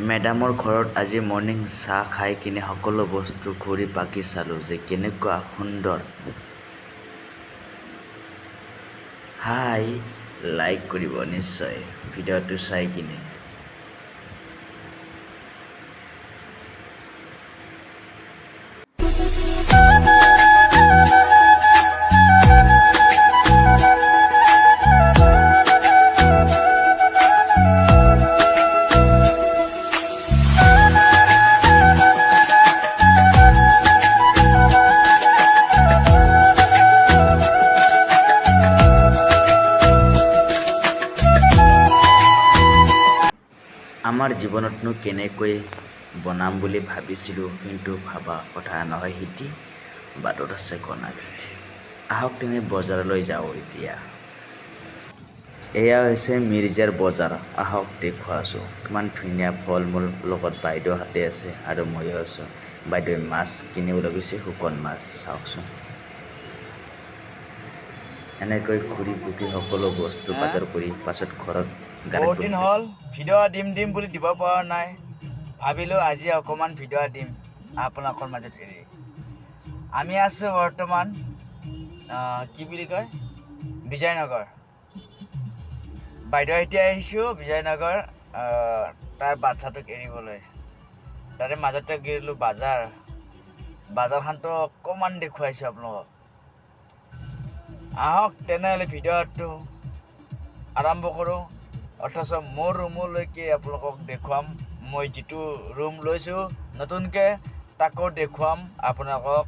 মেডামৰ ঘৰত আজি মৰ্নিং চাহ খাই কিনে সকলো বস্তু ঘূৰি পাকি চালোঁ যে কেনেকুৱা সুন্দৰ। হাই লাইক কৰিব নিশ্চয় ভিডিঅ'টো চাই কিনে। আমাৰ জীৱনতনো কেনেকৈ বনাম বুলি ভাবিছিলোঁ, কিন্তু ভাবা কথা নহয় সিটি বাটত আছে কণাবিধ। আহক তেনে বজাৰলৈ যাওঁ এতিয়া। এয়া হৈছে মিৰ্জাৰ বজাৰ। আহক দেখুৱাইছোঁ কিমান ধুনীয়া ফল মূল লগত বাইদেউ হাতে আছে আৰু ময়ো আছোঁ। বাইদেৱে মাছ কিনিব লাগিছে, শুকান মাছ চাওকচোন। এনেকৈ ঘূৰি পকি সকলো বস্তু বজাৰ কৰি পাছত ঘৰত বহুত দিন হ'ল ভিডিঅ' দিম বুলি দিব পৰা নাই। ভাবিলোঁ আজি অকণমান ভিডিঅ' দিম আপোনালোকৰ মাজত এৰি। আমি আছোঁ বৰ্তমান কি বুলি কয় বিজয়নগৰ। বাইদেউ এতিয়া আহিছোঁ বিজয়নগৰ তাৰ বাচ্ছাটোক এৰিবলৈ। তাৰে মাজতে গেলোঁ বাজাৰখনতো অকণমান দেখুৱাইছোঁ আপোনালোকক। আহক তেনেহ'লে ভিডিঅ'টো আৰম্ভ কৰোঁ। অথচ মোৰ ৰুমলৈকে আপোনালোকক দেখুৱাম। মই যিটো ৰুম লৈছোঁ নতুনকৈ তাকো দেখুৱাম আপোনালোকক,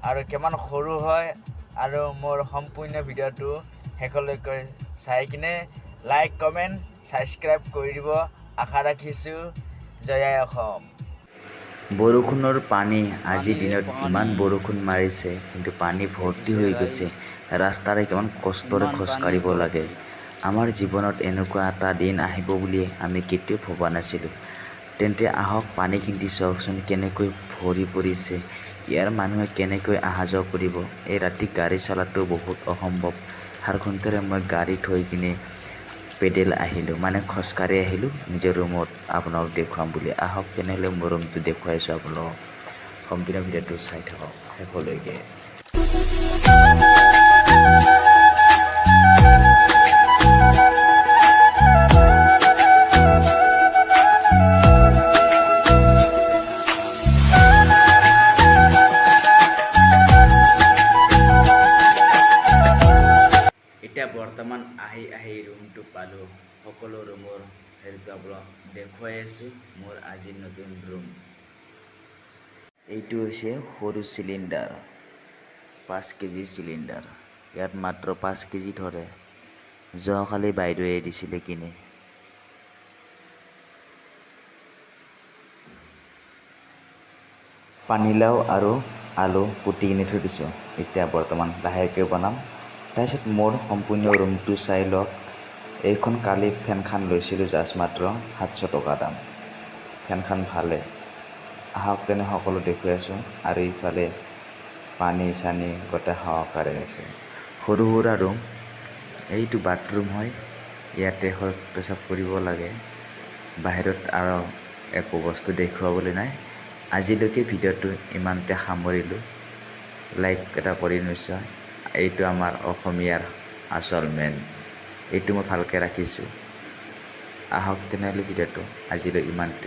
আৰু কিমান সৰু হয়। আৰু মোৰ সম্পূৰ্ণ ভিডিঅ'টো শেষলৈকে চাই কিনে লাইক কমেণ্ট ছাবস্ক্ৰাইব কৰি দিব আশা ৰাখিছোঁ। জয় আই অসম। বৰষুণৰ পানী, আজিৰ দিনত ইমান বৰষুণ মাৰিছে কিন্তু পানী ভৰ্তি হৈ গৈছে। ৰাস্তাৰে কিমান কষ্টৰে খোজকাঢ়িব লাগে। আমাৰ জীৱনত এনেকুৱা এটা দিন আহিব বুলি আমি কেতিয়াও ভবা নাছিলোঁ। তেন্তে আহক পানীখিনি চাওকচোন কেনেকৈ ভৰি পৰিছে। ইয়াৰ মানুহে কেনেকৈ অহা যোৱা কৰিব। এই ৰাতি গাড়ী চলাটো বহুত অসম্ভৱ। 7 ঘণ্টাৰে মই গাড়ী থৈ কিনে পেডেল আহিলোঁ, মানে খোজকাঢ়ি আহিলোঁ নিজৰ ৰুমত আপোনালোক দেখুৱাম বুলি। আহক তেনেহ'লে মোৰ ৰুমটো দেখুৱাইছোঁ আপোনালোকক। সম্পূৰ্ণ ভিডিঅ'টো চাই থাকক শেষলৈকে। এতিয়া বৰ্তমান আহি ৰুমটো পালোঁ। সকলো ৰুমৰ হেৰিটো আপোনাক দেখুৱাই আছোঁ। মোৰ আজিৰ নতুন ৰুম। এইটো হৈছে সৰু চিলিণ্ডাৰ, 5 কেজি চিলিণ্ডাৰ। ইয়াত মাত্ৰ 5 কেজি ধৰে। যোৱাকালি বাইদেৱে দিছিলে কিনে। পানীলাও আৰু আলু কুটি কিনি থৈ দিছোঁ। এতিয়া বৰ্তমান লাহেকৈ বনাম। তাৰপিছত মোৰ সম্পূৰ্ণ ৰুমটো চাই লওক। এইখন কালি ফেনখন লৈছিলোঁ জাষ্ট মাত্ৰ 700 টকা দাম। ফেনখন ভালে। আহক তেনে সকলো দেখুৱাই আছোঁ। আৰু ইফালে পানী চানী গোটেই সহকাৰে আছে। সৰু সুৰা ৰুম। এইটো বাথৰুম হয়, ইয়াতে পেচাব কৰিব লাগে। বাহিৰত আৰু একো বস্তু দেখুৱাবলৈ নাই। আজিলৈকে ভিডিঅ'টো ইমানতে সামৰিলোঁ। লাইক এটা কৰি নিশ্চয়। এইটো আমাৰ অসমীয়াৰ আচল মেইন, এইটো মই ভালকৈ ৰাখিছোঁ। আহক তেনেহ'লে ভিডিঅ'টো আজিলৈ ইমানতে।